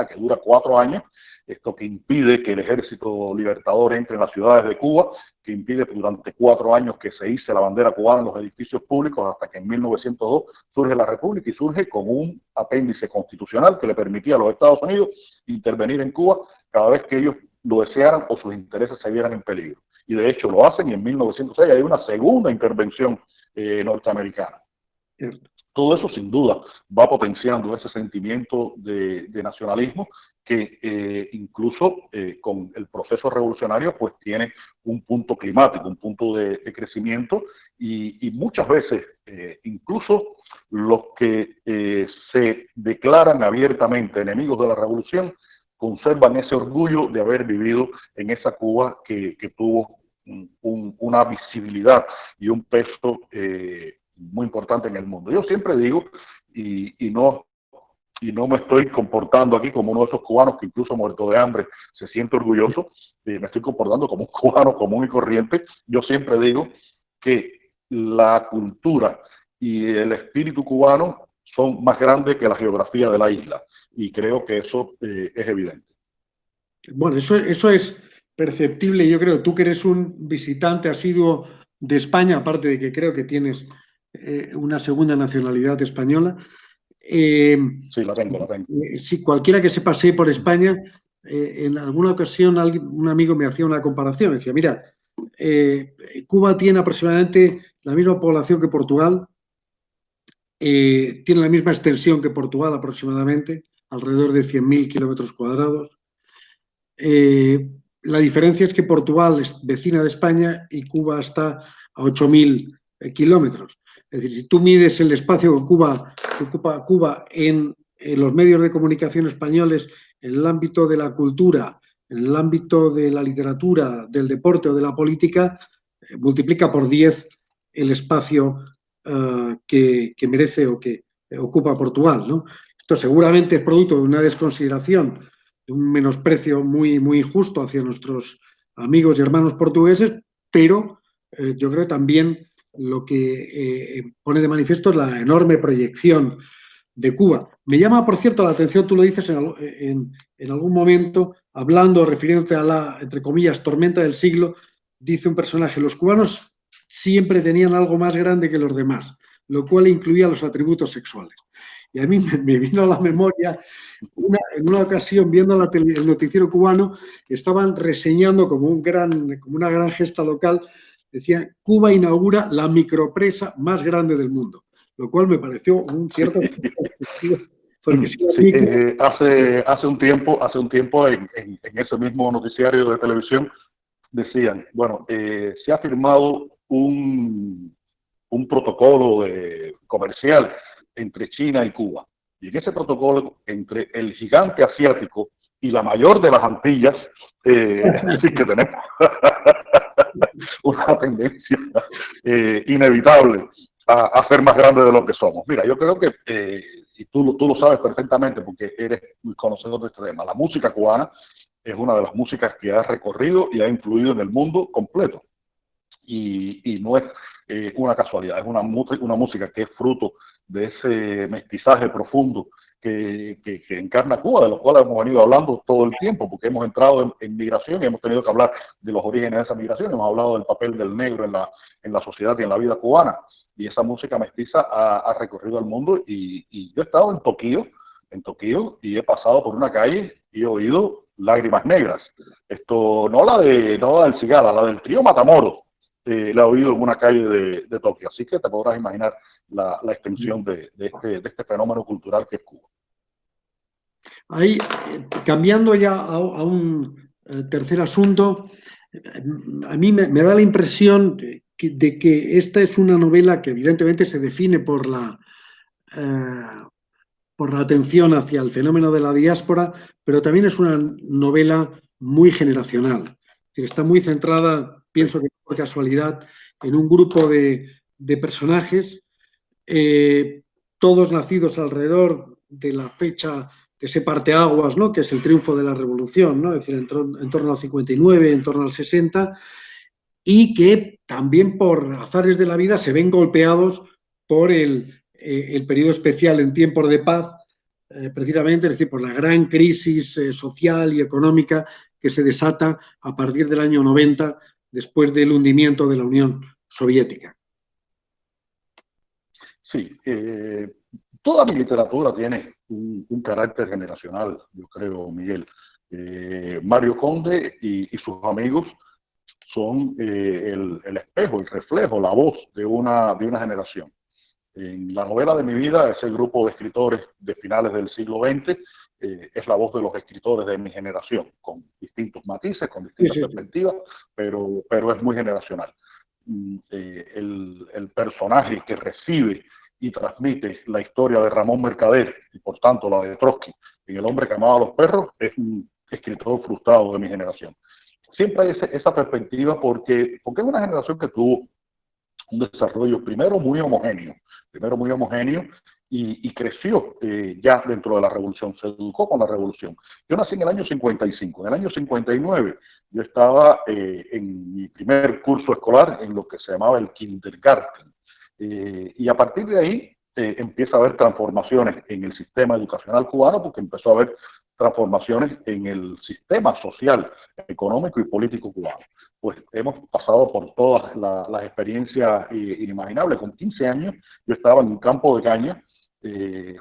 que dura 4 años, esto que impide que el ejército libertador entre en las ciudades de Cuba, que impide durante 4 años que se hice la bandera cubana en los edificios públicos, hasta que en 1902 surge la República, y surge con un apéndice constitucional que le permitía a los Estados Unidos intervenir en Cuba cada vez que ellos lo desearan o sus intereses se vieran en peligro. Y de hecho lo hacen, y en 1906 hay una segunda intervención norteamericana. Cierto. Todo eso sin duda va potenciando ese sentimiento de nacionalismo que incluso con el proceso revolucionario pues tiene un punto climático, un punto de crecimiento, y muchas veces incluso los que se declaran abiertamente enemigos de la revolución conservan ese orgullo de haber vivido en esa Cuba que tuvo una visibilidad y un peso muy importante en el mundo. Yo siempre digo, y no me estoy comportando aquí como uno de esos cubanos que incluso muerto de hambre se siente orgulloso, me estoy comportando como un cubano común y corriente. Yo siempre digo que la cultura y el espíritu cubano son más grandes que la geografía de la isla, y creo que eso es evidente. Bueno, eso es perceptible. Yo creo, tú que eres un visitante asiduo de España, aparte de que creo que tienes una segunda nacionalidad española. Sí, la tengo. Si cualquiera que se pasee por España en alguna ocasión un amigo me hacía una comparación, decía, mira, Cuba tiene aproximadamente la misma población que Portugal, tiene la misma extensión que Portugal aproximadamente, alrededor de 100.000 kilómetros cuadrados. La diferencia es que Portugal es vecina de España y Cuba está a 8.000 kilómetros. Es decir, si tú mides el espacio que ocupa Cuba en los medios de comunicación españoles, en el ámbito de la cultura, en el ámbito de la literatura, del deporte o de la política, multiplica por 10 el espacio que merece o que ocupa Portugal, ¿no? Esto seguramente es producto de una desconsideración, de un menosprecio muy, muy injusto hacia nuestros amigos y hermanos portugueses, pero yo creo que también lo que pone de manifiesto es la enorme proyección de Cuba. Me llama, por cierto, la atención, tú lo dices en algún momento, hablando, refiriéndote a la, entre comillas, tormenta del siglo, dice un personaje, los cubanos siempre tenían algo más grande que los demás, lo cual incluía los atributos sexuales. Y a mí me vino a la memoria, en una ocasión, viendo el noticiero cubano, estaban reseñando como una gran gesta local, decían, Cuba inaugura la micropresa más grande del mundo, lo cual me pareció un cierto... Porque si sí, hace un tiempo en ese mismo noticiario de televisión decían, bueno, se ha firmado un protocolo comercial entre China y Cuba. Y en ese protocolo, entre el gigante asiático y la mayor de las Antillas, sí que tenemos una tendencia inevitable a ser más grande de lo que somos. Mira, yo creo que, y tú lo sabes perfectamente porque eres muy conocedor de este tema, la música cubana es una de las músicas que ha recorrido y ha influido en el mundo completo. Y no es una casualidad, es una música que es fruto de ese mestizaje profundo que encarna Cuba, de lo cual hemos venido hablando todo el tiempo, porque hemos entrado en migración y hemos tenido que hablar de los orígenes de esa migración, hemos hablado del papel del negro en la sociedad y en la vida cubana, y esa música mestiza ha recorrido el mundo, y yo he estado en Tokio, y he pasado por una calle y he oído lágrimas negras. Esto, no del Cigala, la del trío Matamoros, la he oído en una calle de Tokio. Así que te podrás imaginar la extensión de este fenómeno cultural que es Cuba. Ahí, cambiando ya a un tercer asunto, a mí me da la impresión de que esta es una novela que evidentemente se define por la atención hacia el fenómeno de la diáspora, pero también es una novela muy generacional. Es decir, está muy centrada, pienso que por casualidad, en un grupo de personajes, todos nacidos alrededor de la fecha de ese parteaguas, ¿no?, que es el triunfo de la revolución, ¿no?, es decir, en torno al 59, en torno al 60, y que también por azares de la vida se ven golpeados por el periodo especial en tiempos de paz, precisamente, es decir, por la gran crisis social y económica que se desata a partir del año 90, después del hundimiento de la Unión Soviética. Sí, toda mi literatura tiene un carácter generacional, yo creo, Miguel. Mario Conde y sus amigos son el espejo, el reflejo, la voz de una generación. En la novela de mi vida, ese grupo de escritores de finales del siglo XX es la voz de los escritores de mi generación, con distintos matices, con distintas perspectivas, pero es muy generacional. El personaje que recibe y transmite la historia de Ramón Mercader y por tanto la de Trotsky en El hombre que amaba a los perros es un escritor frustrado de mi generación. Siempre hay esa perspectiva porque es una generación que tuvo un desarrollo primero muy homogéneo y creció ya dentro de la revolución, se educó con la revolución. Yo nací en el año 55, en el año 59 yo estaba en mi primer curso escolar en lo que se llamaba el kindergarten, y a partir de ahí empieza a haber transformaciones en el sistema educacional cubano, porque empezó a haber transformaciones en el sistema social, económico y político cubano. Pues hemos pasado por todas las experiencias inimaginables. Con 15 años yo estaba en un campo de caña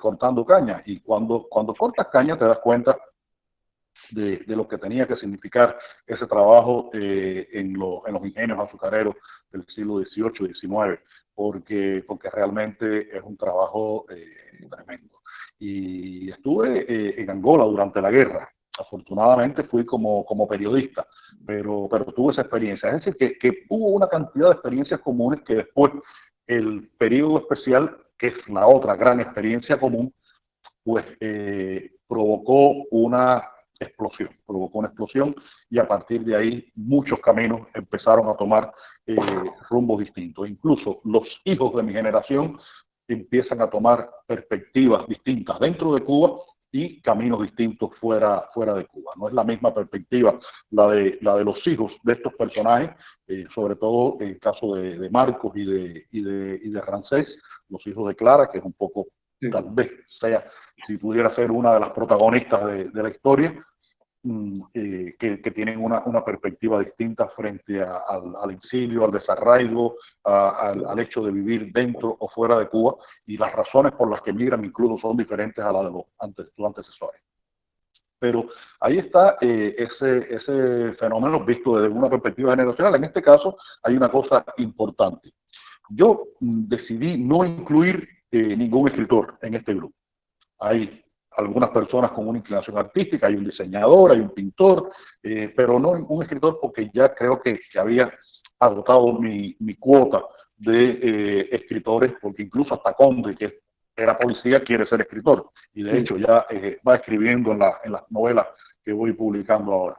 cortando caña, y cuando cortas caña te das cuenta de lo que tenía que significar ese trabajo en los ingenios azucareros del siglo XVIII y XIX, porque realmente es un trabajo tremendo. Y estuve en Angola durante la guerra. Afortunadamente fui como periodista, pero tuve esa experiencia. Es decir, que hubo una cantidad de experiencias comunes que después el periodo especial, que es la otra gran experiencia común, pues provocó una explosión y a partir de ahí muchos caminos empezaron a tomar rumbos distintos. Incluso los hijos de mi generación empiezan a tomar perspectivas distintas dentro de Cuba y caminos distintos fuera de Cuba. No es la misma perspectiva la de los hijos de estos personajes, sobre todo en el caso de Marcos y de Ramsés, los hijos de Clara, que es un poco, tal vez sea, si pudiera ser una de las protagonistas de la historia, que tienen una perspectiva distinta frente al exilio, al desarraigo, al hecho de vivir dentro o fuera de Cuba, y las razones por las que migran incluso son diferentes a las de sus antecesores. Pero ahí está ese fenómeno visto desde una perspectiva generacional. En este caso hay una cosa importante. Yo decidí no incluir ningún escritor en este grupo. Hay algunas personas con una inclinación artística, hay un diseñador, hay un pintor, pero no un escritor, porque ya creo que había agotado mi cuota de escritores, porque incluso hasta Conde, que era policía, quiere ser escritor, y de hecho ya va escribiendo en las novelas que voy publicando ahora.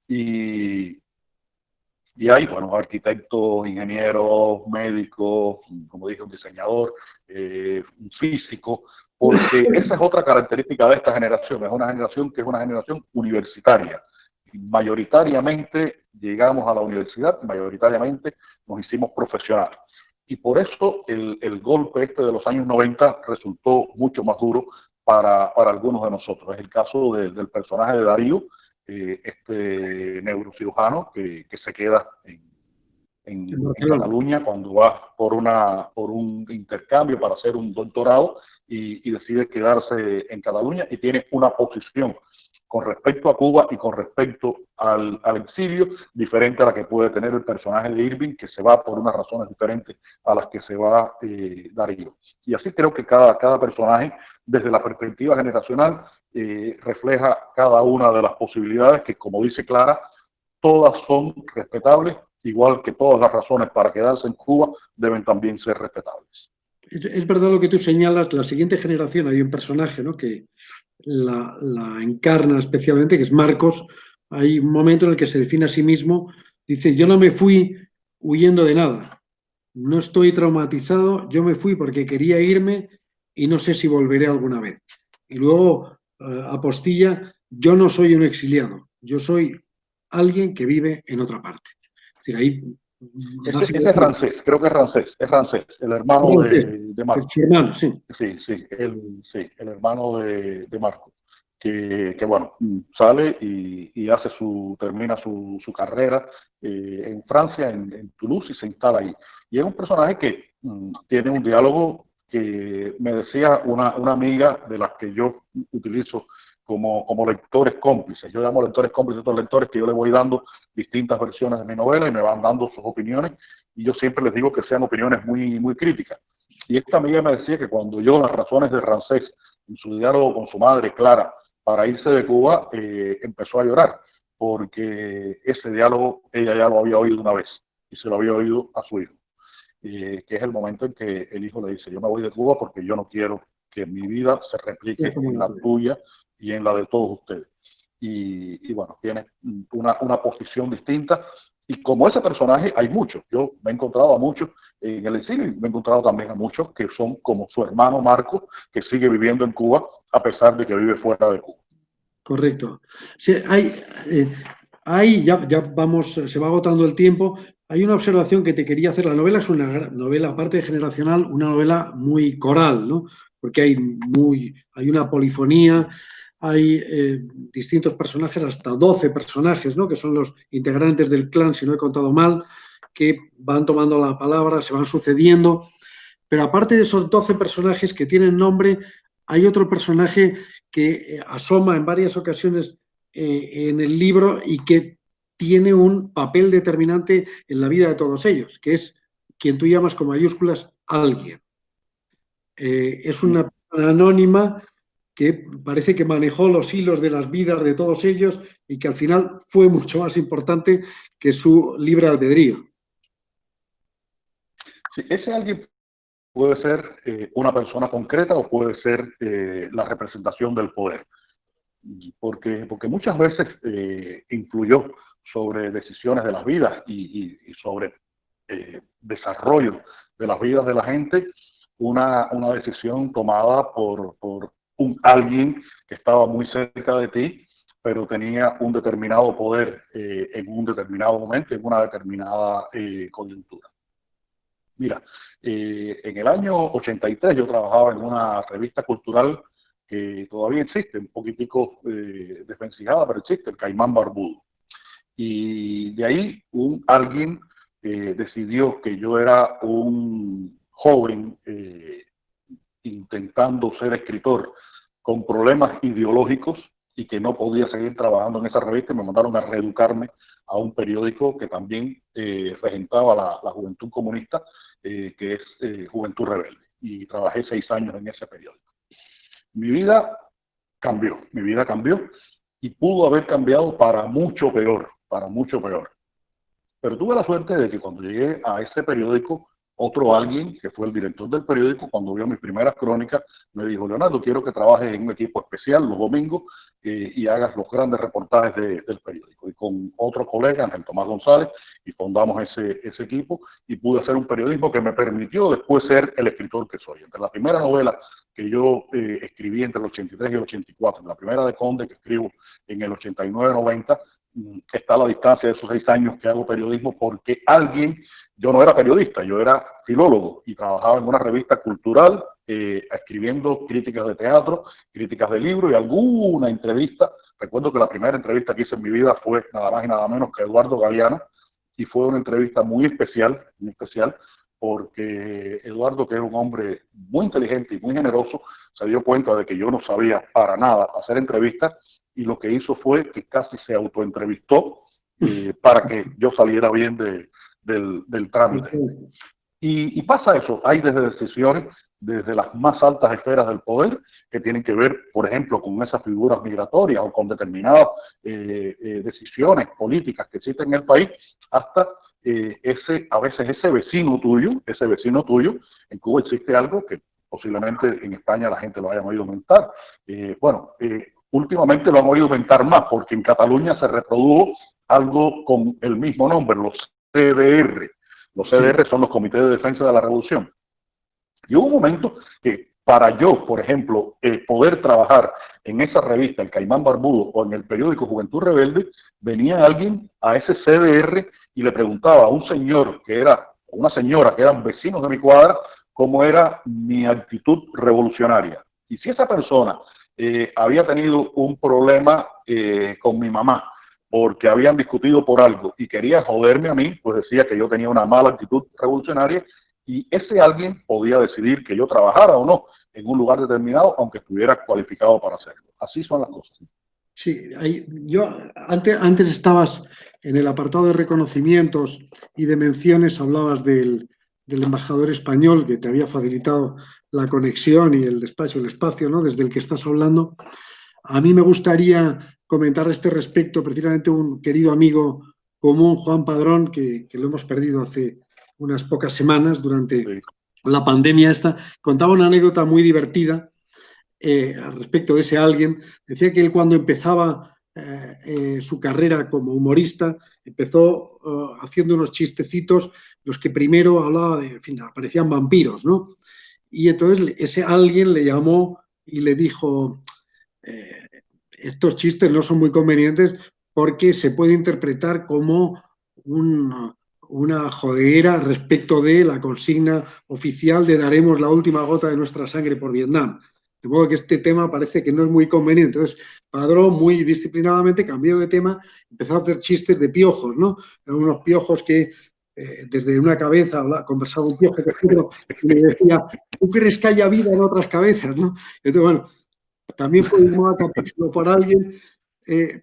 Y hay, bueno, arquitectos, ingenieros, médicos, como dije, un diseñador, un físico, porque esa es otra característica de esta generación. Es una generación que es una generación universitaria. Mayoritariamente llegamos a la universidad, mayoritariamente nos hicimos profesionales. Y por eso el golpe de los años 90 resultó mucho más duro para algunos de nosotros. Es el caso del personaje de Darío, este neurocirujano que se queda en Cataluña cuando va por un intercambio para hacer un doctorado y decide quedarse en Cataluña y tiene una posición con respecto a Cuba y con respecto al exilio diferente a la que puede tener el personaje de Irving, que se va por unas razones diferentes a las que se va Darío. Y así creo que cada personaje, desde la perspectiva generacional, refleja cada una de las posibilidades que, como dice Clara, todas son respetables, igual que todas las razones para quedarse en Cuba deben también ser respetables. Es verdad lo que tú señalas. La siguiente generación, hay un personaje, ¿no?, que la encarna especialmente, que es Marcos. Hay un momento en el que se define a sí mismo, dice: yo no me fui huyendo de nada, no estoy traumatizado, yo me fui porque quería irme y no sé si volveré alguna vez. Y luego apostilla: yo no soy un exiliado, yo soy alguien que vive en otra parte. Es decir, ahí... Ese es Ramsés, creo que es Ramsés, el hermano de Marcos. Su hermano, sí. Sí, el hermano de Marcos, que bueno, sale y termina su carrera en Francia, en Toulouse, y se instala ahí. Y es un personaje que tiene un diálogo que me decía una amiga de las que yo utilizo como lectores cómplices. Yo llamo lectores cómplices a estos lectores que yo les voy dando distintas versiones de mi novela y me van dando sus opiniones, y yo siempre les digo que sean opiniones muy, muy críticas. Y esta amiga me decía que cuando oyó las razones de Ramsés en su diálogo con su madre, Clara, para irse de Cuba, empezó a llorar, porque ese diálogo ella ya lo había oído una vez, y se lo había oído a su hijo, que es el momento en que el hijo le dice: yo me voy de Cuba porque yo no quiero que mi vida se replique en la tuya y en la de todos ustedes. Y bueno, tiene una posición distinta, y como ese personaje hay muchos. Yo me he encontrado a muchos en el exilio, y me he encontrado también a muchos que son como su hermano Marco, que sigue viviendo en Cuba a pesar de que vive fuera de Cuba. Correcto. Sí, ya vamos, se va agotando el tiempo. Hay una observación que te quería hacer. La novela es una novela, aparte de generacional, una novela muy coral, ¿no? Porque hay una polifonía, hay distintos personajes, hasta 12 personajes, ¿no?, que son los integrantes del clan, si no he contado mal, que van tomando la palabra, se van sucediendo. Pero aparte de esos 12 personajes que tienen nombre, hay otro personaje que asoma en varias ocasiones en el libro y que tiene un papel determinante en la vida de todos ellos, que es quien tú llamas con mayúsculas alguien. Es una persona anónima que parece que manejó los hilos de las vidas de todos ellos y que al final fue mucho más importante que su libre albedrío. Sí, ese alguien puede ser una persona concreta o puede ser la representación del poder, porque muchas veces influyó sobre decisiones de las vidas y sobre desarrollo de las vidas de la gente, una decisión tomada por un alguien que estaba muy cerca de ti, pero tenía un determinado poder en un determinado momento, en una determinada coyuntura. Mira, en el año 83 yo trabajaba en una revista cultural que todavía existe, un poquitico desvencijada, pero existe, el Caimán Barbudo. Y de ahí alguien decidió que yo era un joven intentando ser escritor con problemas ideológicos y que no podía seguir trabajando en esa revista, y me mandaron a reeducarme a un periódico que también regentaba la Juventud Comunista, que es Juventud Rebelde, y trabajé 6 años en ese periódico. Mi vida cambió y pudo haber cambiado para mucho peor, Pero tuve la suerte de que cuando llegué a ese periódico, otro alguien, que fue el director del periódico, cuando vio mis primeras crónicas, me dijo: Leonardo, quiero que trabajes en un equipo especial los domingos y hagas los grandes reportajes del periódico. Y con otro colega, Ángel Tomás González, y fundamos ese equipo, y pude hacer un periodismo que me permitió después ser el escritor que soy. Entre la primera novela que yo escribí entre el 83 y el 84, la primera de Conde que escribo en el 89-90, está a la distancia de esos 6 años que hago periodismo, porque yo no era periodista, yo era filólogo y trabajaba en una revista cultural escribiendo críticas de teatro, críticas de libros y alguna entrevista. Recuerdo que la primera entrevista que hice en mi vida fue nada más y nada menos que Eduardo Galeano, y fue una entrevista muy especial, porque Eduardo, que era un hombre muy inteligente y muy generoso, se dio cuenta de que yo no sabía para nada hacer entrevistas, y lo que hizo fue que casi se autoentrevistó para que yo saliera bien del trámite. Y pasa eso, hay desde decisiones, desde las más altas esferas del poder, que tienen que ver, por ejemplo, con esas figuras migratorias o con determinadas decisiones políticas que existen en el país, hasta a veces ese vecino tuyo, en Cuba existe algo que posiblemente en España la gente lo haya oído mentar. Últimamente lo han oído mentar más, porque en Cataluña se reprodujo algo con el mismo nombre, los CDR. Los CDR son los Comités de Defensa de la Revolución. Y hubo un momento que para yo, por ejemplo, poder trabajar en esa revista, el Caimán Barbudo, o en el periódico Juventud Rebelde, venía alguien a ese CDR y le preguntaba a un señor una señora que eran vecinos de mi cuadra, cómo era mi actitud revolucionaria. Y si esa persona había tenido un problema con mi mamá, porque habían discutido por algo y quería joderme a mí, pues decía que yo tenía una mala actitud revolucionaria, y ese alguien podía decidir que yo trabajara o no en un lugar determinado, aunque estuviera cualificado para hacerlo. Así son las cosas. Sí, antes estabas en el apartado de reconocimientos y de menciones, hablabas del embajador español que te había facilitado la conexión y el despacho, el espacio, ¿no?, desde el que estás hablando. A mí me gustaría comentar a este respecto precisamente un querido amigo común, Juan Padrón, que lo hemos perdido hace unas pocas semanas durante la pandemia esta. Contaba una anécdota muy divertida al respecto de ese alguien. Decía que él, cuando empezaba su carrera como humorista, empezó haciendo unos chistecitos, los que primero hablaba de, en fin, aparecían vampiros, ¿no? Y entonces ese alguien le llamó y le dijo: estos chistes no son muy convenientes porque se puede interpretar como una jodera respecto de la consigna oficial de daremos la última gota de nuestra sangre por Vietnam. De modo que este tema parece que no es muy conveniente. Entonces, Padrón, muy disciplinadamente, cambió de tema, empezó a hacer chistes de piojos, ¿no? Unos piojos que desde una cabeza conversaba un piojo y me decía: ¿tú crees que haya vida en otras cabezas, no? Entonces, bueno, también fue un capítulo por alguien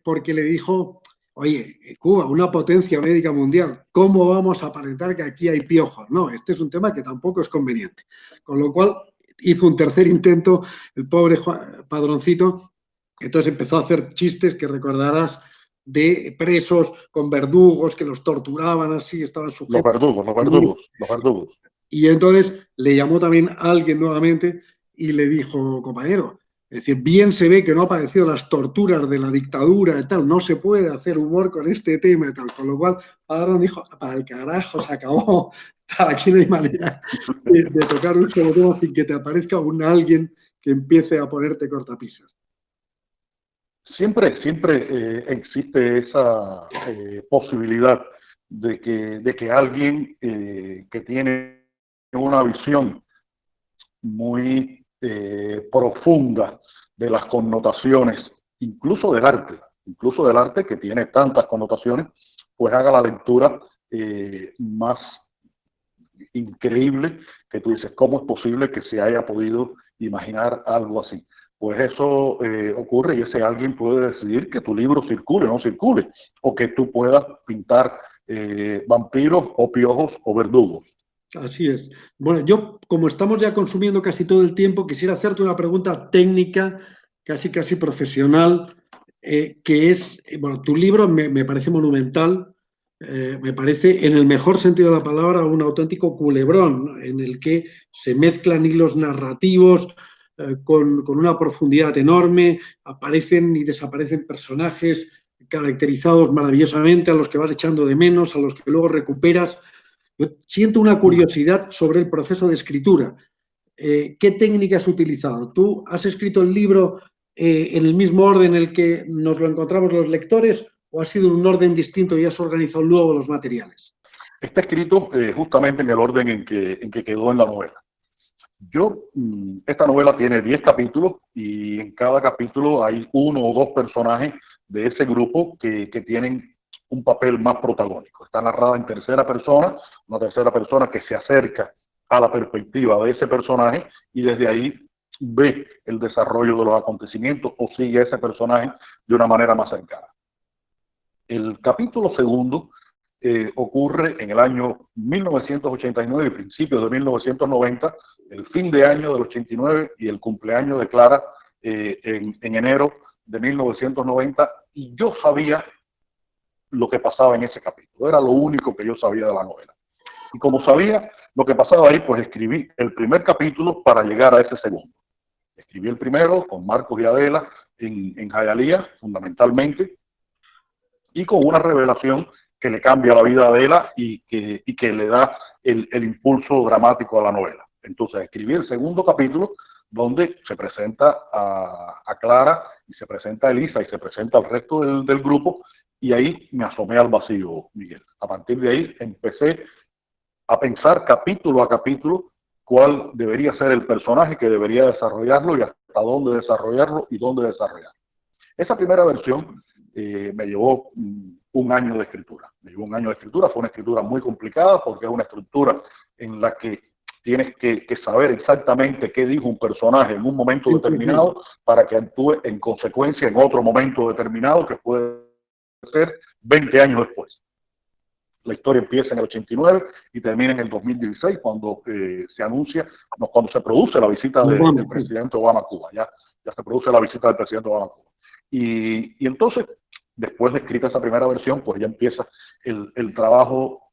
porque le dijo, oye, Cuba, una potencia médica mundial, ¿cómo vamos a aparentar que aquí hay piojos? No, este es un tema que tampoco es conveniente. Con lo cual hizo un tercer intento el pobre Padroncito, entonces empezó a hacer chistes que recordarás de presos con verdugos que los torturaban así, estaban sujetos. Los verdugos. Y entonces le llamó también a alguien nuevamente y le dijo, compañero, es decir, bien se ve que no ha padecido las torturas de la dictadura y tal, no se puede hacer humor con este tema y tal. Con lo cual, Padrón dijo, para el carajo, se acabó. Aquí no hay manera de tocar un solo tema sin que te aparezca alguien que empiece a ponerte cortapisas. Siempre existe esa posibilidad de que alguien que tiene una visión muy profunda de las connotaciones, incluso del arte que tiene tantas connotaciones, pues haga la lectura más increíble, que tú dices, ¿cómo es posible que se haya podido imaginar algo así? Pues eso ocurre y ese alguien puede decidir que tu libro circule o no circule, o que tú puedas pintar vampiros o piojos o verdugos. Así es. Bueno, yo, como estamos ya consumiendo casi todo el tiempo, quisiera hacerte una pregunta técnica, casi profesional, que es, bueno, tu libro me parece monumental, me parece, en el mejor sentido de la palabra, un auténtico culebrón, ¿no? En el que se mezclan hilos narrativos con una profundidad enorme, aparecen y desaparecen personajes caracterizados maravillosamente, a los que vas echando de menos, a los que luego recuperas. Yo siento una curiosidad sobre el proceso de escritura. ¿Qué técnica has utilizado? ¿Tú has escrito el libro en el mismo orden en el que nos lo encontramos los lectores o ha sido un orden distinto y has organizado luego los materiales? Está escrito justamente en el orden en que quedó en la novela. Esta novela tiene 10 capítulos y en cada capítulo hay uno o dos personajes de ese grupo que tienen un papel más protagónico. Está narrada en tercera persona, una tercera persona que se acerca a la perspectiva de ese personaje y desde ahí ve el desarrollo de los acontecimientos o sigue a ese personaje de una manera más cercana. El capítulo segundo ocurre en el año 1989 y principios de 1990, el fin de año del 89 y el cumpleaños de Clara en enero de 1990, y yo sabía lo que pasaba en ese capítulo, era lo único que yo sabía de la novela. Y como sabía lo que pasaba ahí, pues escribí el primer capítulo para llegar a ese segundo. Escribí el primero con Marcos y Adela en Hialeah, fundamentalmente, y con una revelación que le cambia la vida a Adela y que le da el impulso dramático a la novela. Entonces escribí el segundo capítulo donde se presenta a Clara y se presenta a Elisa y se presenta al resto del grupo, y ahí me asomé al vacío, Miguel. A partir de ahí empecé a pensar capítulo a capítulo cuál debería ser el personaje que debería desarrollarlo y hasta dónde desarrollarlo y dónde desarrollarlo. Esa primera versión me llevó un año de escritura. Me llevó un año de escritura, fue una escritura muy complicada porque es una estructura en la que tienes que saber exactamente qué dijo un personaje en un momento determinado para que actúe en consecuencia en otro momento determinado que puede ser 20 años después. La historia empieza en el 89 y termina en el 2016 cuando se anuncia, cuando se produce la visita del presidente Obama a Cuba. Ya se produce la visita del presidente Obama a Cuba. Y entonces, después de escrita esa primera versión, pues ya empieza el trabajo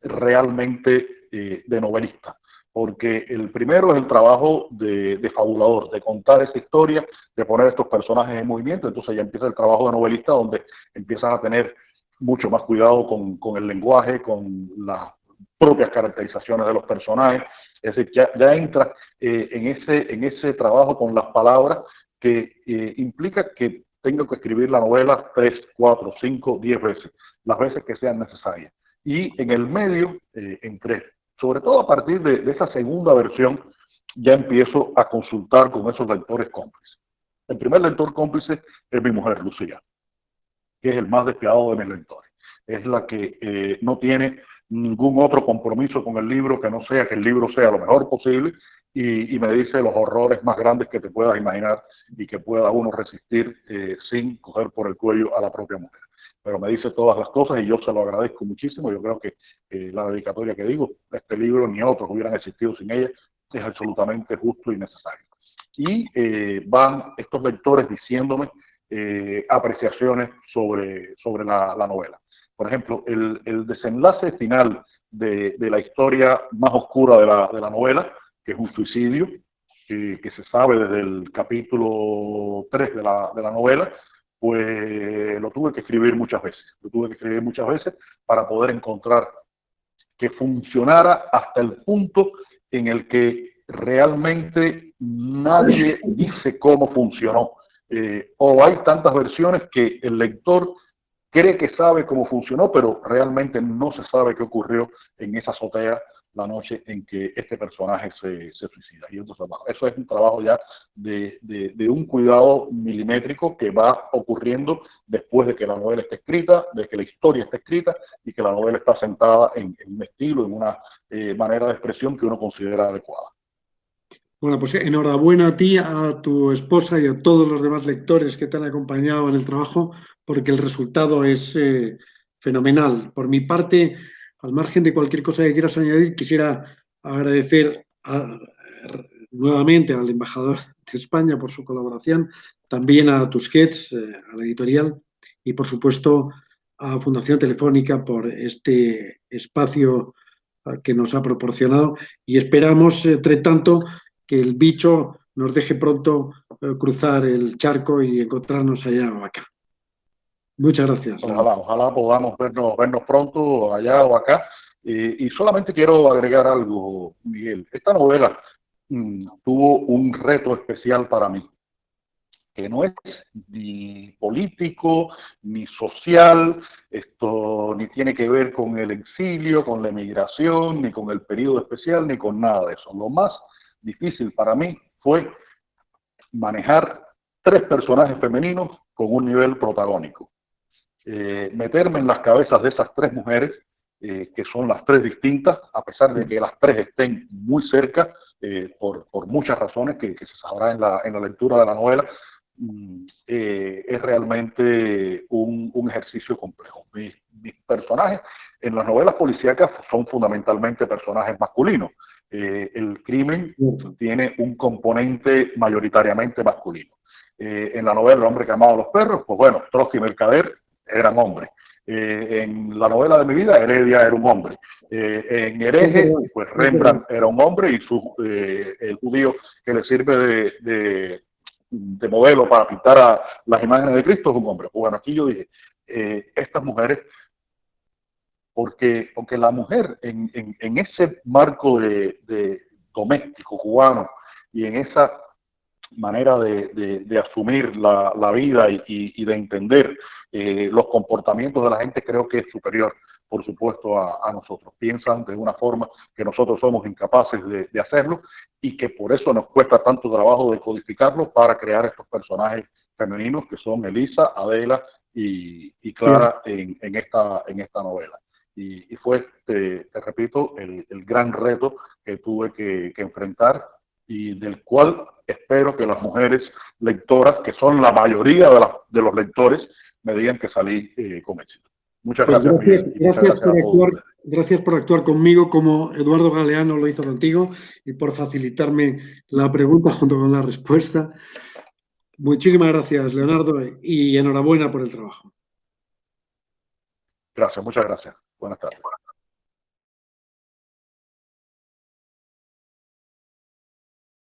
realmente de novelista. Porque el primero es el trabajo de fabulador, de contar esa historia, de poner estos personajes en movimiento. Entonces ya empieza el trabajo de novelista, donde empiezas a tener mucho más cuidado con el lenguaje, con las propias caracterizaciones de los personajes. Es decir, ya entra en ese trabajo con las palabras que implica que tengo que escribir la novela 3, 4, 5, 10 veces, las veces que sean necesarias. Y en el medio, sobre todo a partir de esa segunda versión, ya empiezo a consultar con esos lectores cómplices. El primer lector cómplice es mi mujer, Lucía, que es el más despiadado de mis lectores. Es la que no tiene ningún otro compromiso con el libro que no sea que el libro sea lo mejor posible, y me dice los horrores más grandes que te puedas imaginar y que pueda uno resistir sin coger por el cuello a la propia mujer. Pero me dice todas las cosas y yo se lo agradezco muchísimo. Yo creo que la dedicatoria que digo, este libro ni otros hubieran existido sin ella, es absolutamente justo y necesario. Y van estos lectores diciéndome apreciaciones sobre la novela. Por ejemplo, el desenlace final de la historia más oscura de la novela, que es un suicidio, que se sabe desde el capítulo 3 de la novela, pues lo tuve que escribir muchas veces. Lo tuve que escribir muchas veces para poder encontrar que funcionara hasta el punto en el que realmente nadie dice cómo funcionó. O hay tantas versiones que el lector cree que sabe cómo funcionó, pero realmente no se sabe qué ocurrió en esa azotea la noche en que este personaje se suicida. Y entonces, bueno, eso es un trabajo ya de un cuidado milimétrico que va ocurriendo después de que la novela esté escrita, de que la historia esté escrita y que la novela está sentada en un estilo, en una manera de expresión que uno considera adecuada. Bueno, pues enhorabuena a ti, a tu esposa y a todos los demás lectores que te han acompañado en el trabajo, porque el resultado es fenomenal. Por mi parte, al margen de cualquier cosa que quieras añadir, quisiera agradecer nuevamente al embajador de España por su colaboración, también a Tusquets, a la editorial, y por supuesto a Fundación Telefónica por este espacio que nos ha proporcionado, y esperamos, entre tanto, que el bicho nos deje pronto cruzar el charco y encontrarnos allá o acá. Muchas gracias. Ojalá podamos vernos pronto allá o acá. Y solamente quiero agregar algo, Miguel. Esta novela tuvo un reto especial para mí, que no es ni político, ni social, esto ni tiene que ver con el exilio, con la emigración, ni con el periodo especial, ni con nada de eso. Lo más difícil para mí fue manejar 3 personajes femeninos con un nivel protagónico. Meterme en las cabezas de esas 3 mujeres, que son las 3 distintas, a pesar de que las 3 estén muy cerca, por muchas razones que se sabrá en la lectura de la novela, es realmente un ejercicio complejo. Mis personajes en las novelas policíacas son fundamentalmente personajes masculinos. El crimen tiene un componente mayoritariamente masculino. En la novela El hombre que amaba a los perros, pues bueno, Trotsky y Mercader eran hombres. En la novela de mi vida, Heredia era un hombre. En Hereje, pues Rembrandt era un hombre y el judío que le sirve de modelo para pintar a las imágenes de Cristo es un hombre. Pues bueno, aquí yo dije, estas mujeres, porque la mujer en ese marco de doméstico cubano y en esa manera de asumir la vida y de entender los comportamientos de la gente, creo que es superior, por supuesto, a nosotros. Piensan de una forma que nosotros somos incapaces de hacerlo y que por eso nos cuesta tanto trabajo decodificarlo para crear estos personajes femeninos que son Elisa, Adela y Clara en esta novela. Y fue, te repito, el gran reto que tuve que enfrentar y del cual espero que las mujeres lectoras, que son la mayoría de los lectores, me digan que salí con éxito. Muchas gracias, Miguel. Gracias por actuar conmigo como Eduardo Galeano lo hizo contigo y por facilitarme la pregunta junto con la respuesta. Muchísimas gracias, Leonardo, y enhorabuena por el trabajo. Gracias, muchas gracias. Buenas tardes.